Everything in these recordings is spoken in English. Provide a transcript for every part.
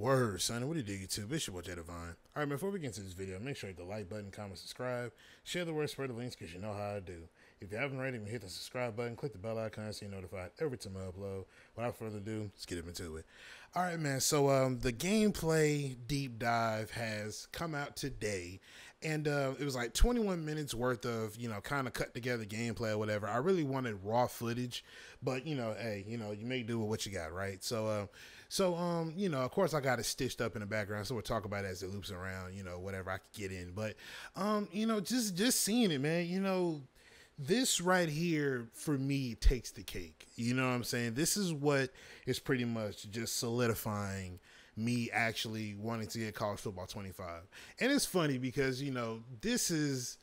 Word, son. What do you do, YouTube? It's your boy, Jay Divine. All right, before we get into this video, make sure you hit the like button, comment, subscribe, share the word, spread the links, because you know how I do. If you haven't already, hit the subscribe button, click the bell icon so you're notified every time I upload. Without further ado, let's get into it. All right, man. So the gameplay deep dive has come out today, and it was like 21 minutes worth of, kind of cut together gameplay or whatever. I really wanted raw footage, but, hey, you make do with what you got, right? So, of course I got it stitched up in the background, so we'll talk about it as it loops around, whatever I could get in. But, just seeing it, man, this right here for me takes the cake. You know what I'm saying? This is what is pretty much just solidifying me actually wanting to get college football 25. And it's funny because, this has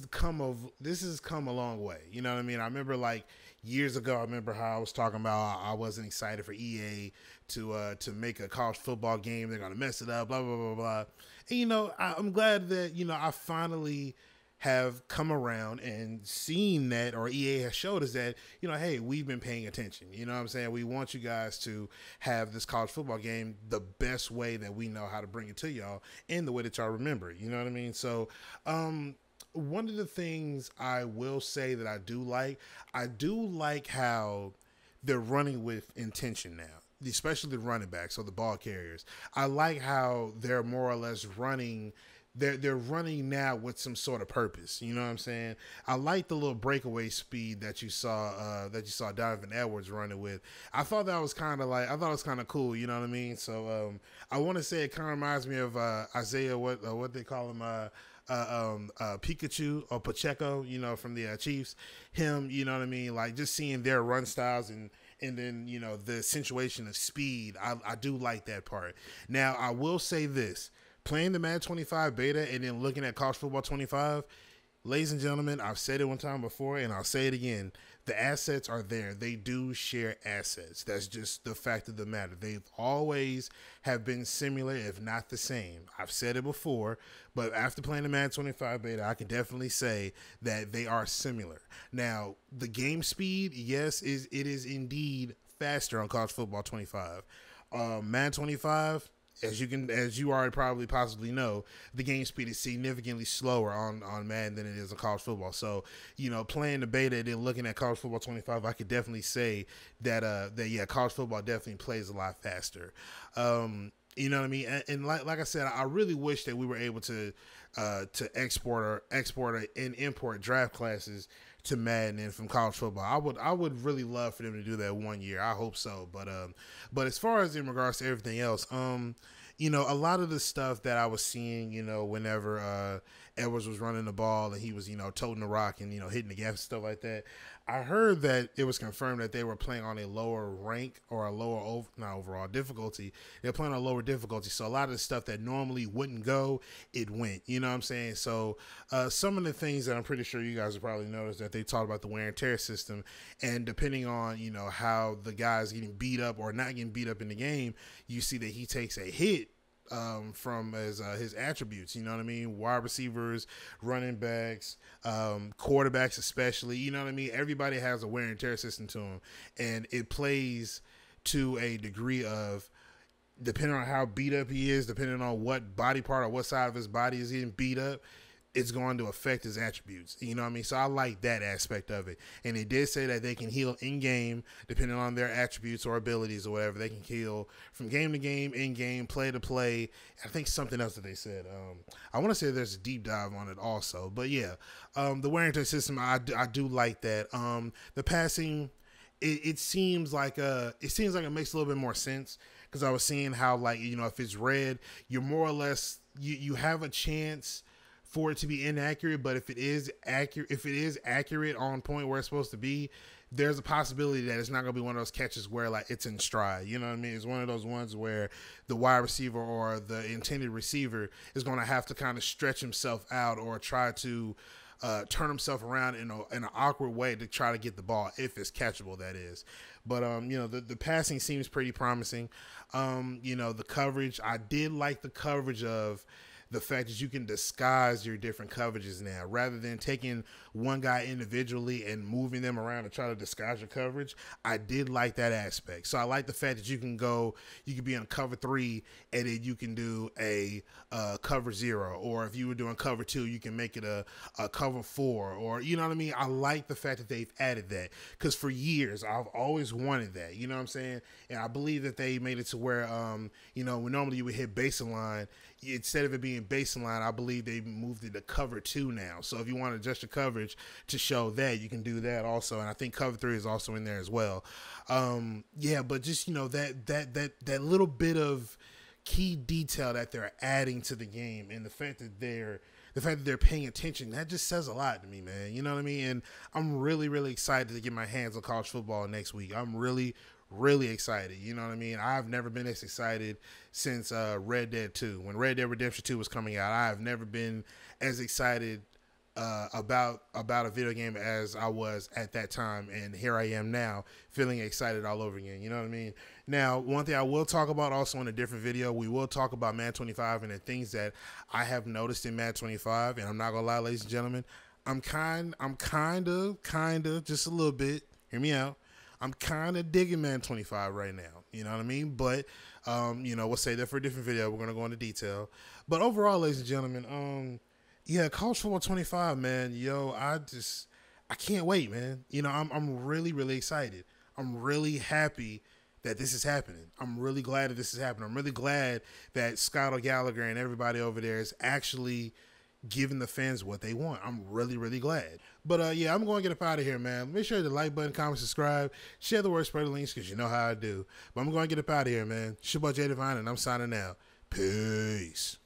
come a long way. You know what I mean? I remember like years ago, I remember how I was talking about I wasn't excited for EA to make a college football game. They're gonna mess it up, blah blah blah blah. And I'm glad that I finally have come around and seen that, or EA has showed us that, hey, we've been paying attention. You know what I'm saying? We want you guys to have this college football game the best way that we know how to bring it to y'all in the way that y'all remember it. You know what I mean? So, one of the things I will say that I do like how they're running with intention now, especially the running backs or the ball carriers. I like how they're more or less running. They're running now with some sort of purpose. You know what I'm saying? I like the little breakaway speed that you saw Donovan Edwards running with. I thought it was kind of cool. You know what I mean? So I want to say it kind of reminds me of Isaiah, what they call him, Pikachu or Pacheco, from the Chiefs. Him, you know what I mean? Like just seeing their run styles and then the accentuation of speed. I do like that part. Now I will say this. Playing the Madden 25 beta and then looking at College Football 25, ladies and gentlemen, I've said it one time before and I'll say it again. The assets are there. They do share assets. That's just the fact of the matter. They've always have been similar, if not the same. I've said it before, but after playing the Madden 25 beta, I can definitely say that they are similar. Now, the game speed, yes, it is indeed faster on College Football 25. Madden 25. As you already probably possibly know, the game speed is significantly slower on Madden than it is on college football. So, playing the beta and then looking at college football 25, I could definitely say that college football definitely plays a lot faster. You know what I mean? And like I said, I really wish that we were able to export and import draft classes to Madden and from college football. I would really love for them to do that one year. I hope so. But as far as in regards to everything else, a lot of the stuff that I was seeing, whenever Edwards was running the ball and he was, toting the rock and, hitting the gap and stuff like that, I heard that it was confirmed that they were playing on a lower rank or a lower, not overall difficulty. They're playing on a lower difficulty. So a lot of the stuff that normally wouldn't go, it went. You know what I'm saying? So some of the things that I'm pretty sure you guys have probably noticed that they talked about the wear and tear system. And depending on, how the guy's getting beat up or not getting beat up in the game, you see that he takes a hit from his attributes, you know what I mean? Wide receivers, running backs, quarterbacks especially, you know what I mean? Everybody has a wear and tear system to them, and it plays to a degree of, depending on how beat up he is, depending on what body part or what side of his body is getting beat up, it's going to affect his attributes. You know what I mean? So I like that aspect of it. And they did say that they can heal in-game, depending on their attributes or abilities or whatever. They can heal from game to game, in-game, play to play. I think something else that they said. I want to say there's a deep dive on it also. But yeah, the wear and tear system, I do like that. The passing, it seems like it makes a little bit more sense, because I was seeing how, like, if it's red, you're more or less, you have a chance for it to be inaccurate, but if it is accurate on point where it's supposed to be, there's a possibility that it's not going to be one of those catches where, like, it's in stride. You know what I mean? It's one of those ones where the wide receiver or the intended receiver is going to have to kind of stretch himself out or try to turn himself around in an awkward way to try to get the ball, if it's catchable, that is. But the passing seems pretty promising. The coverage, I did like the coverage of the fact that you can disguise your different coverages now rather than taking one guy individually and moving them around to try to disguise your coverage. I did like that aspect. So I like the fact that you can be on cover 3 and then you can do a cover 0, or if you were doing cover 2, you can make it a cover 4, or you know what I mean. I like the fact that they've added that, because for years I've always wanted that. You know what I'm saying? And I believe that they made it to where when normally you would hit baseline, instead of it being baseline, I believe they moved it to cover 2 now. So if you want to adjust your coverage to show that, you can do that also. And I think cover 3 is also in there as well. But just that little bit of key detail that they're adding to the game, and the fact that they're paying attention, that just says a lot to me, man. You know what I mean? And I'm really, really excited to get my hands on college football next week. I'm really, really excited. You know what I mean? I've never been as excited since Red Dead 2. When Red Dead Redemption 2 was coming out, I've never been as excited about a video game as I was at that time, and here I am now feeling excited all over again. You know what I mean? Now, one thing I will talk about also in a different video, we will talk about Madden 25 and the things that I have noticed in Madden 25, and I'm not gonna lie, ladies and gentlemen, I'm kind of just a little bit, hear me out, I'm kind of digging Madden 25 right now. You know what I mean? But we'll say that for a different video. We're gonna go into detail, but overall, ladies and gentlemen, college football 25, man. I can't wait, man. I'm really, really excited. I'm really happy that this is happening. I'm really glad that this is happening. I'm really glad that Scott O'Gallagher and everybody over there is actually giving the fans what they want. I'm really, really glad. But I'm going to get up out of here, man. Make sure to like button, comment, subscribe, share the word, spread the links, because you know how I do. But I'm going to get up out of here, man. It's your boy Jay Divine, and I'm signing out. Peace.